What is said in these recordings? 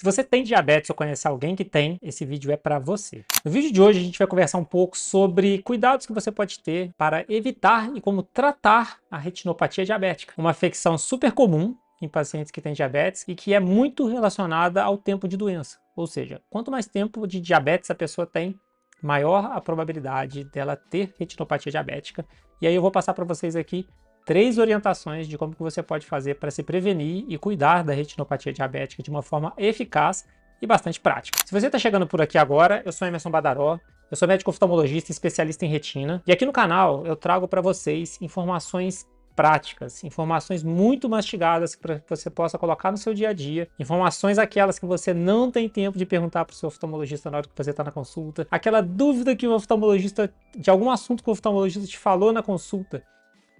Se você tem diabetes ou conhece alguém que tem, esse vídeo é para você. No vídeo de hoje a gente vai conversar um pouco sobre cuidados que você pode ter para evitar e como tratar a retinopatia diabética, uma afecção super comum em pacientes que têm diabetes e que é muito relacionada ao tempo de doença. Ou seja, quanto mais tempo de diabetes a pessoa tem, maior a probabilidade dela ter retinopatia diabética. E aí eu vou passar para vocês aqui 3 orientações de como que você pode fazer para se prevenir e cuidar da retinopatia diabética de uma forma eficaz e bastante prática. Se você está chegando por aqui agora, eu sou Emerson Badaró, eu sou médico oftalmologista e especialista em retina, e aqui no canal eu trago para vocês informações práticas, informações muito mastigadas para que você possa colocar no seu dia a dia, informações aquelas que você não tem tempo de perguntar para o seu oftalmologista na hora que você está na consulta, aquela dúvida que o oftalmologista, de algum assunto que o oftalmologista te falou na consulta,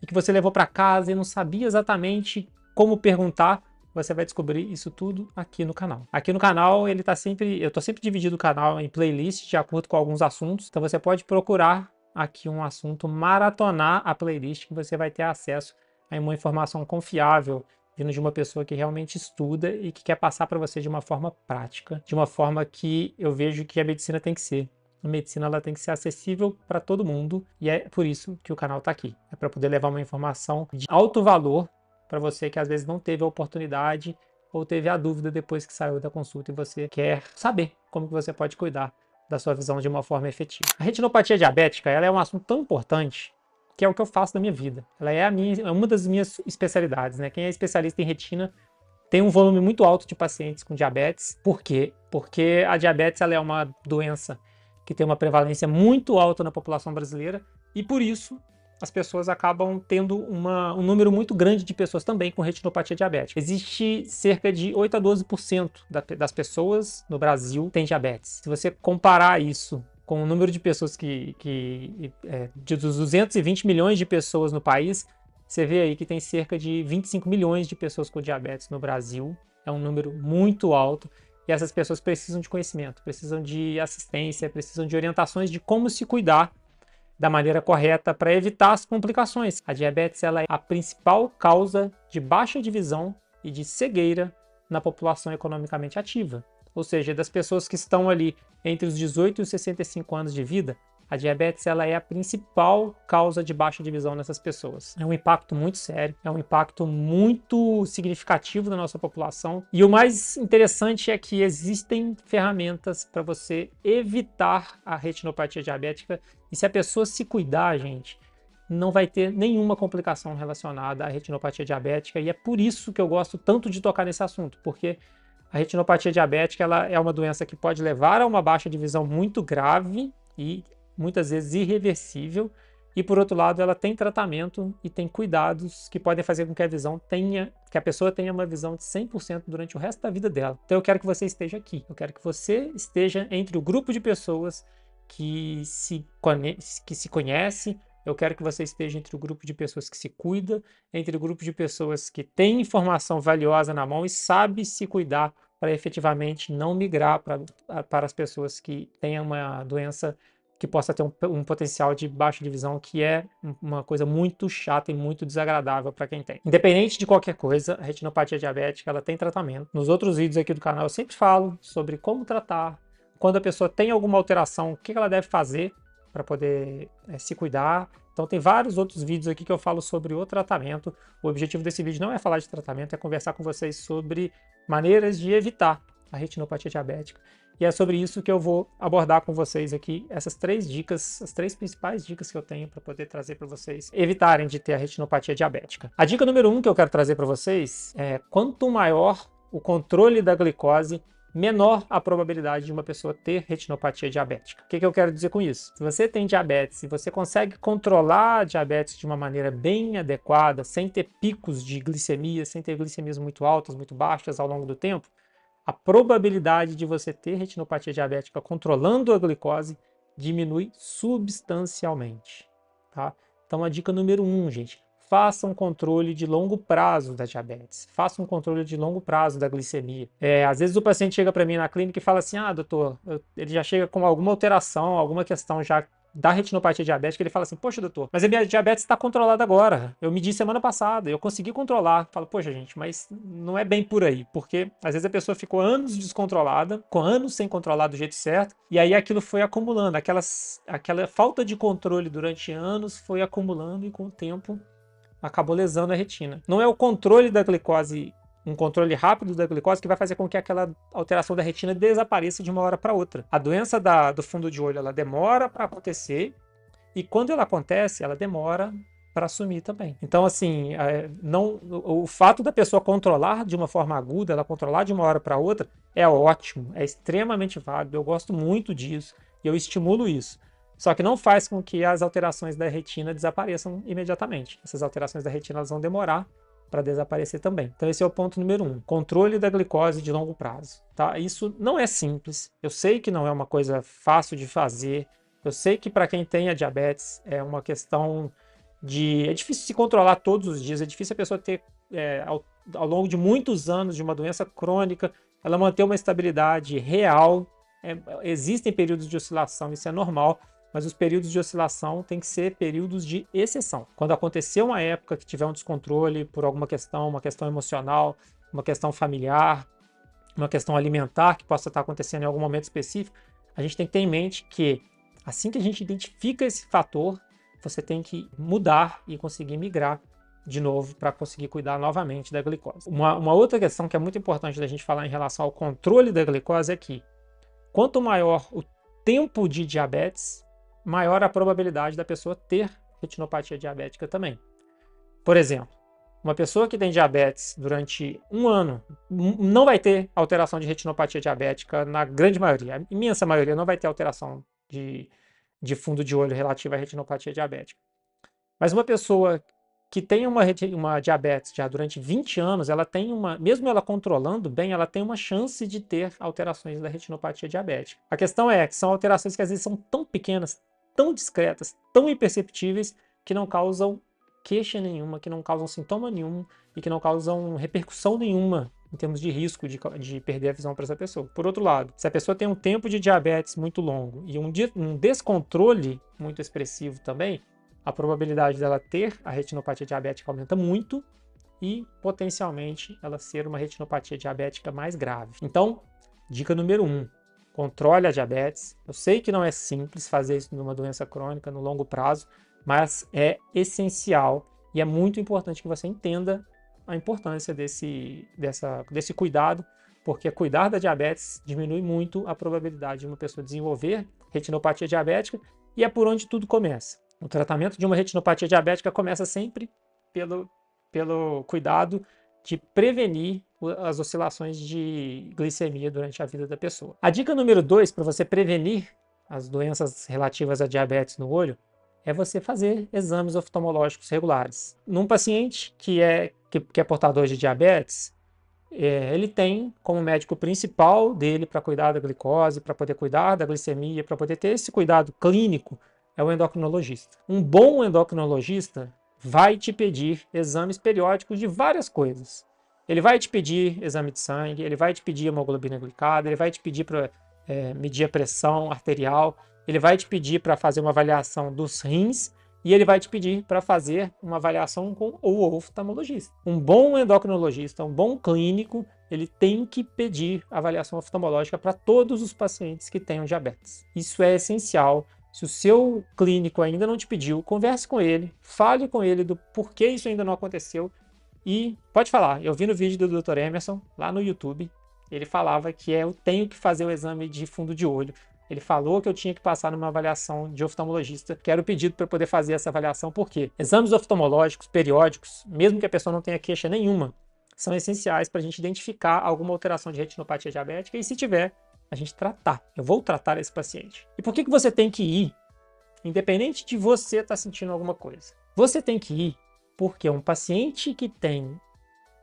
e que você levou para casa e não sabia exatamente como perguntar, você vai descobrir isso tudo aqui no canal. Aqui no canal eu tô sempre dividindo o canal em playlists de acordo com alguns assuntos, então você pode procurar aqui um assunto, maratonar a playlist que você vai ter acesso a uma informação confiável, vindo de uma pessoa que realmente estuda e que quer passar para você de uma forma prática, de uma forma que eu vejo que a medicina tem que ser. A medicina ela tem que ser acessível para todo mundo e é por isso que o canal está aqui. É para poder levar uma informação de alto valor para você que às vezes não teve a oportunidade ou teve a dúvida depois que saiu da consulta e você quer saber como que você pode cuidar da sua visão de uma forma efetiva. A retinopatia diabética ela é um assunto tão importante que é o que eu faço na minha vida. Ela é uma das minhas especialidades, né? Quem é especialista em retina tem um volume muito alto de pacientes com diabetes. Por quê? Porque a diabetes ela é uma doença que tem uma prevalência muito alta na população brasileira e por isso as pessoas acabam tendo um número muito grande de pessoas também com retinopatia diabética. Existe cerca de 8 a 12% das pessoas no Brasil têm diabetes. Se você comparar isso com o número de pessoas dos 220 milhões de pessoas no país, você vê aí que tem cerca de 25 milhões de pessoas com diabetes no Brasil. É um número muito alto. E essas pessoas precisam de conhecimento, precisam de assistência, precisam de orientações de como se cuidar da maneira correta para evitar as complicações. A diabetes ela é a principal causa de baixa de visão e de cegueira na população economicamente ativa. Ou seja, das pessoas que estão ali entre os 18 e os 65 anos de vida, a diabetes ela é a principal causa de baixa de visão nessas pessoas. É um impacto muito sério, é um impacto muito significativo da nossa população. E o mais interessante é que existem ferramentas para você evitar a retinopatia diabética. E se a pessoa se cuidar, gente, não vai ter nenhuma complicação relacionada à retinopatia diabética. E é por isso que eu gosto tanto de tocar nesse assunto, porque a retinopatia diabética ela é uma doença que pode levar a uma baixa de visão muito grave e muitas vezes irreversível, e por outro lado ela tem tratamento e tem cuidados que podem fazer com que a pessoa tenha uma visão de 100% durante o resto da vida dela. Então eu quero que você esteja aqui, eu quero que você esteja entre o grupo de pessoas que se conhece, eu quero que você esteja entre o grupo de pessoas que se cuida, entre o grupo de pessoas que tem informação valiosa na mão e sabe se cuidar para efetivamente não migrar para as pessoas que têm uma doença que possa ter um potencial de baixa de visão, que é uma coisa muito chata e muito desagradável para quem tem. Independente de qualquer coisa, a retinopatia diabética ela tem tratamento. Nos outros vídeos aqui do canal eu sempre falo sobre como tratar, quando a pessoa tem alguma alteração, o que ela deve fazer para poder se cuidar. Então tem vários outros vídeos aqui que eu falo sobre o tratamento. O objetivo desse vídeo não é falar de tratamento, é conversar com vocês sobre maneiras de evitar a retinopatia diabética. E é sobre isso que eu vou abordar com vocês aqui, essas 3 dicas, as 3 principais dicas que eu tenho para poder trazer para vocês evitarem de ter a retinopatia diabética. A dica número 1 que eu quero trazer para vocês é: quanto maior o controle da glicose, menor a probabilidade de uma pessoa ter retinopatia diabética. O que eu quero dizer com isso? Se você tem diabetes e você consegue controlar a diabetes de uma maneira bem adequada, sem ter picos de glicemia, sem ter glicemias muito altas, muito baixas ao longo do tempo, a probabilidade de você ter retinopatia diabética controlando a glicose diminui substancialmente, tá? Então a dica número 1, gente, faça um controle de longo prazo da diabetes, faça um controle de longo prazo da glicemia. Às vezes o paciente chega para mim na clínica e fala assim: ah, doutor, ele já chega com alguma alteração, alguma questão já da retinopatia diabética, ele fala assim, poxa, doutor, mas a minha diabetes está controlada agora. Eu medi semana passada, eu consegui controlar. Fala, poxa, gente, mas não é bem por aí, porque às vezes a pessoa ficou anos descontrolada, com anos sem controlar do jeito certo, e aí aquilo foi acumulando, aquela falta de controle durante anos foi acumulando e com o tempo acabou lesando a retina. Não é o controle da glicose, um controle rápido da glicose, que vai fazer com que aquela alteração da retina desapareça de uma hora para outra. A doença do fundo de olho, ela demora para acontecer, e quando ela acontece, ela demora para sumir também. Então, assim, o fato da pessoa controlar de uma forma aguda, ela controlar de uma hora para outra, é ótimo, é extremamente válido, eu gosto muito disso, e eu estimulo isso. Só que não faz com que as alterações da retina desapareçam imediatamente. Essas alterações da retina, elas vão demorar para desaparecer também. Então esse é o ponto número 1. Controle da glicose de longo prazo. Tá? Isso não é simples. Eu sei que não é uma coisa fácil de fazer. Eu sei que para quem tem a diabetes é uma questão de... É difícil se controlar todos os dias. É difícil a pessoa ter, ao longo de muitos anos de uma doença crônica, ela manter uma estabilidade real. Existem períodos de oscilação, isso é normal. Mas os períodos de oscilação têm que ser períodos de exceção. Quando acontecer uma época que tiver um descontrole por alguma questão, uma questão emocional, uma questão familiar, uma questão alimentar que possa estar acontecendo em algum momento específico, a gente tem que ter em mente que assim que a gente identifica esse fator, você tem que mudar e conseguir migrar de novo para conseguir cuidar novamente da glicose. Uma outra questão que é muito importante da gente falar em relação ao controle da glicose é que quanto maior o tempo de diabetes, maior a probabilidade da pessoa ter retinopatia diabética também. Por exemplo, uma pessoa que tem diabetes durante um ano não vai ter alteração de retinopatia diabética na grande maioria. A imensa maioria não vai ter alteração de fundo de olho relativa à retinopatia diabética. Mas uma pessoa que tem uma diabetes já durante 20 anos, ela tem mesmo ela controlando bem, ela tem uma chance de ter alterações da retinopatia diabética. A questão é que são alterações que às vezes são tão pequenas, tão discretas, tão imperceptíveis, que não causam queixa nenhuma, que não causam sintoma nenhum e que não causam repercussão nenhuma em termos de risco de perder a visão para essa pessoa. Por outro lado, se a pessoa tem um tempo de diabetes muito longo e um descontrole muito expressivo também, a probabilidade dela ter a retinopatia diabética aumenta muito e, potencialmente, ela ser uma retinopatia diabética mais grave. Então, dica número 1. Controle a diabetes. Eu sei que não é simples fazer isso numa doença crônica no longo prazo, mas é essencial e é muito importante que você entenda a importância desse cuidado, porque cuidar da diabetes diminui muito a probabilidade de uma pessoa desenvolver retinopatia diabética e é por onde tudo começa. O tratamento de uma retinopatia diabética começa sempre pelo cuidado de prevenir as oscilações de glicemia durante a vida da pessoa. A dica número 2 para você prevenir as doenças relativas a diabetes no olho é você fazer exames oftalmológicos regulares. Num paciente que é portador de diabetes, ele tem como médico principal dele para cuidar da glicose, para poder cuidar da glicemia, para poder ter esse cuidado clínico, é o endocrinologista. Um bom endocrinologista vai te pedir exames periódicos de várias coisas. Ele vai te pedir exame de sangue, ele vai te pedir hemoglobina glicada, ele vai te pedir para medir a pressão arterial, ele vai te pedir para fazer uma avaliação dos rins e ele vai te pedir para fazer uma avaliação com o oftalmologista. Um bom endocrinologista, um bom clínico, ele tem que pedir avaliação oftalmológica para todos os pacientes que tenham diabetes. Isso é essencial. Se o seu clínico ainda não te pediu, converse com ele, fale com ele do porquê isso ainda não aconteceu e pode falar. Eu vi no vídeo do Dr. Emerson, lá no YouTube, ele falava que eu tenho que fazer o exame de fundo de olho. Ele falou que eu tinha que passar numa avaliação de oftalmologista, que era o pedido para poder fazer essa avaliação, porque exames oftalmológicos periódicos, mesmo que a pessoa não tenha queixa nenhuma, são essenciais para a gente identificar alguma alteração de retinopatia diabética e, se tiver, a gente tratar. Eu vou tratar esse paciente. E por que você tem que ir? Independente de você estar sentindo alguma coisa. Você tem que ir porque um paciente que tem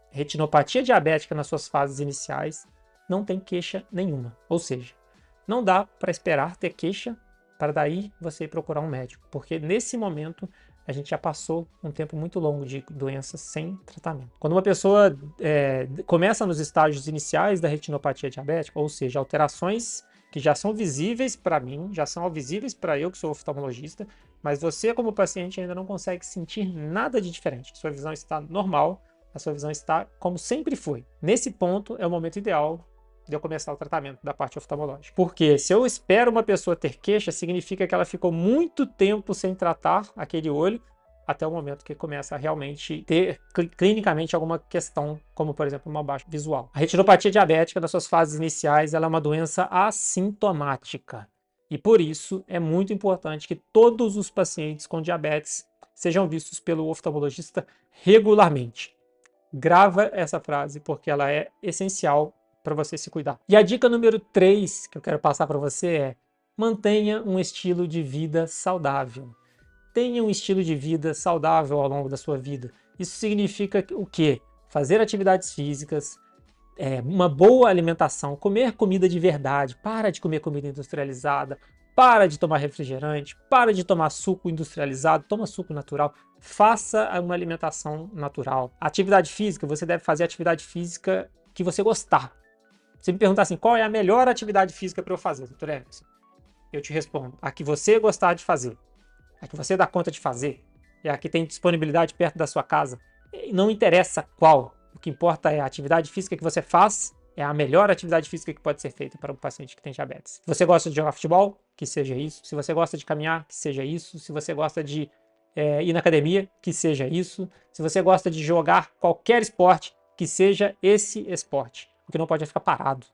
retinopatia diabética nas suas fases iniciais não tem queixa nenhuma. Ou seja, não dá para esperar ter queixa para daí você ir procurar um médico. Porque nesse momento a gente já passou um tempo muito longo de doença sem tratamento. Quando uma pessoa começa nos estágios iniciais da retinopatia diabética, ou seja, alterações que já são visíveis para mim, já são visíveis para eu que sou oftalmologista, mas você como paciente ainda não consegue sentir nada de diferente. Sua visão está normal, a sua visão está como sempre foi. Nesse ponto é o momento ideal de eu começar o tratamento da parte oftalmológica. Porque se eu espero uma pessoa ter queixa, significa que ela ficou muito tempo sem tratar aquele olho, até o momento que começa a realmente ter clinicamente alguma questão, como por exemplo uma baixa visual. A retinopatia diabética, nas suas fases iniciais, ela é uma doença assintomática. E por isso é muito importante que todos os pacientes com diabetes sejam vistos pelo oftalmologista regularmente. Grava essa frase porque ela é essencial para você se cuidar. E a dica número 3 que eu quero passar para você é: mantenha um estilo de vida saudável. Tenha um estilo de vida saudável ao longo da sua vida. Isso significa o quê? Fazer atividades físicas, uma boa alimentação, comer comida de verdade, para de comer comida industrializada, para de tomar refrigerante, para de tomar suco industrializado, toma suco natural, faça uma alimentação natural. Atividade física, você deve fazer atividade física que você gostar. Se me perguntar assim, qual é a melhor atividade física para eu fazer, doutor Emerson? Eu te respondo, a que você gostar de fazer. A que você dá conta de fazer, é a que tem disponibilidade perto da sua casa. E não interessa qual, o que importa é a atividade física que você faz, é a melhor atividade física que pode ser feita para um paciente que tem diabetes. Se você gosta de jogar futebol, que seja isso. Se você gosta de caminhar, que seja isso. Se você gosta de ir na academia, que seja isso. Se você gosta de jogar qualquer esporte, que seja esse esporte. O que não pode é ficar parado,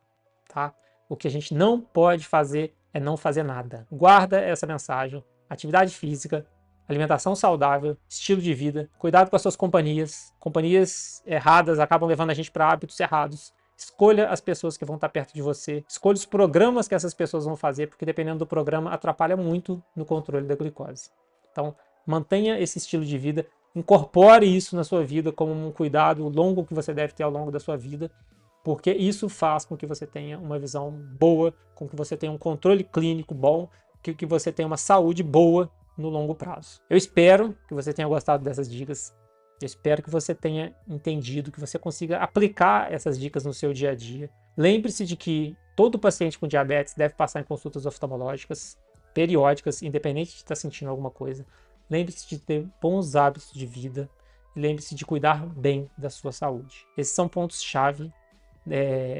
tá? O que a gente não pode fazer é não fazer nada. Guarda essa mensagem. Atividade física, alimentação saudável, estilo de vida, cuidado com as suas companhias. Companhias erradas acabam levando a gente para hábitos errados. Escolha as pessoas que vão estar perto de você. Escolha os programas que essas pessoas vão fazer, porque dependendo do programa, atrapalha muito no controle da glicose. Então, mantenha esse estilo de vida, incorpore isso na sua vida como um cuidado longo que você deve ter ao longo da sua vida, porque isso faz com que você tenha uma visão boa, com que você tenha um controle clínico bom, que você tenha uma saúde boa no longo prazo. Eu espero que você tenha gostado dessas dicas. Eu espero que você tenha entendido, que você consiga aplicar essas dicas no seu dia a dia. Lembre-se de que todo paciente com diabetes deve passar em consultas oftalmológicas periódicas, independente de estar sentindo alguma coisa. Lembre-se de ter bons hábitos de vida. E lembre-se de cuidar bem da sua saúde. Esses são pontos-chave.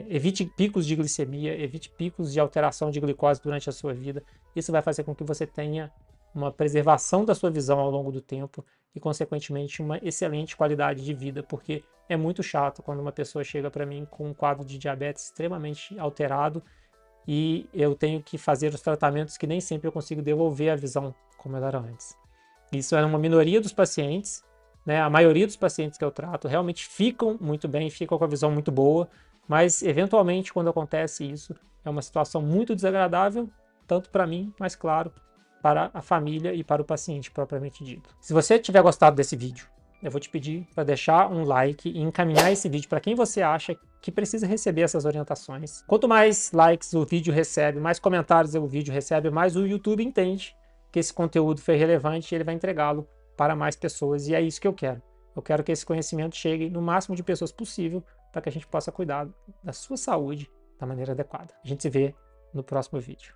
Evite picos de glicemia, evite picos de alteração de glicose durante a sua vida. Isso vai fazer com que você tenha uma preservação da sua visão ao longo do tempo e, consequentemente, uma excelente qualidade de vida, porque é muito chato quando uma pessoa chega para mim com um quadro de diabetes extremamente alterado e eu tenho que fazer os tratamentos que nem sempre eu consigo devolver a visão como ela era antes. Isso é uma minoria dos pacientes, né? A maioria dos pacientes que eu trato realmente ficam muito bem, ficam com a visão muito boa, mas eventualmente quando acontece isso é uma situação muito desagradável, tanto para mim, mas claro, para a família e para o paciente propriamente dito. Se você tiver gostado desse vídeo, eu vou te pedir para deixar um like e encaminhar esse vídeo para quem você acha que precisa receber essas orientações. Quanto mais likes o vídeo recebe, mais comentários o vídeo recebe, mais o YouTube entende que esse conteúdo foi relevante e ele vai entregá-lo para mais pessoas, e é isso que eu quero. Eu quero que esse conhecimento chegue no máximo de pessoas possível para que a gente possa cuidar da sua saúde da maneira adequada. A gente se vê no próximo vídeo.